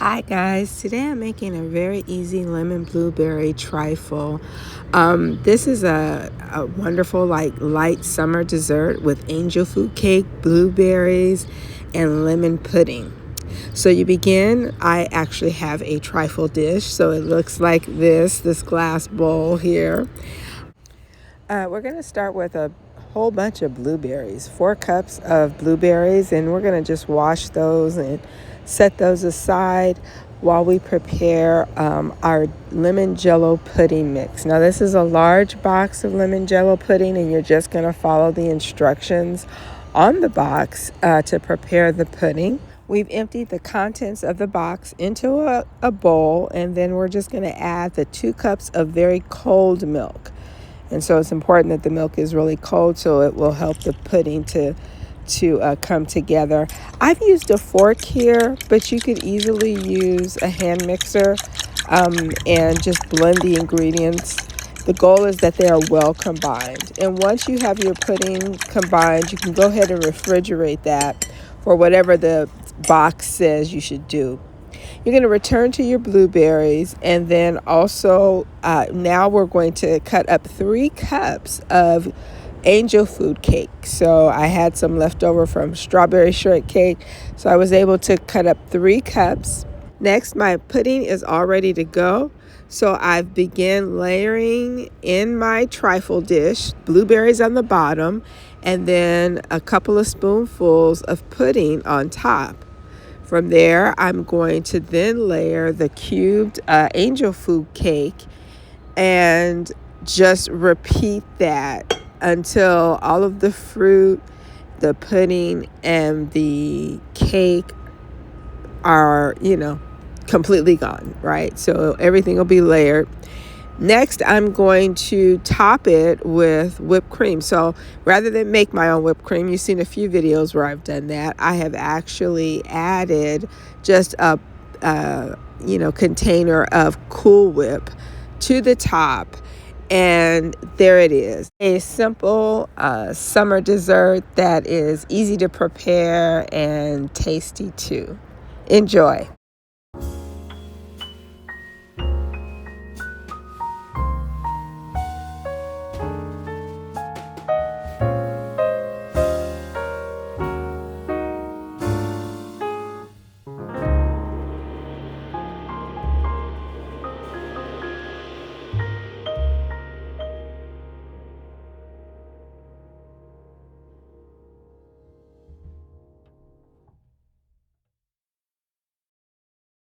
Hi guys, today I'm making a very easy lemon blueberry trifle. This is a wonderful light summer dessert with angel food cake, blueberries, and lemon pudding. So you begin, I actually have a trifle dish, so it looks like this glass bowl here. We're going to start with a whole bunch of blueberries, 4 cups of blueberries, and we're going to just wash those and set those aside while we prepare our lemon jello pudding mix. Now this is a large box of lemon jello pudding, and you're just going to follow the instructions on the box to prepare the pudding. We've emptied the contents of the box into a bowl, and then we're just going to add the 2 cups of very cold milk. And so it's important that the milk is really cold so it will help the pudding to come together. I've used a fork here, but you could easily use a hand mixer and just blend the ingredients. The goal is that they are well combined. And once you have your pudding combined, you can go ahead and refrigerate that for whatever the box says you should do. You're going to return to your blueberries, and then also now we're going to cut up 3 cups of angel food cake. So I had some left over from strawberry shortcake, so I was able to cut up 3 cups. Next, my pudding is all ready to go. So I've begun layering in my trifle dish, blueberries on the bottom, and then a couple of spoonfuls of pudding on top. From there, I'm going to then layer the cubed angel food cake and just repeat that until all of the fruit, the pudding, and the cake are, completely gone, right? So everything will be layered. Next, I'm going to top it with whipped cream. So rather than make my own whipped cream, you've seen a few videos where I've done that. I have actually added just a container of Cool Whip to the top. And there it is. A simple summer dessert that is easy to prepare and tasty too. Enjoy.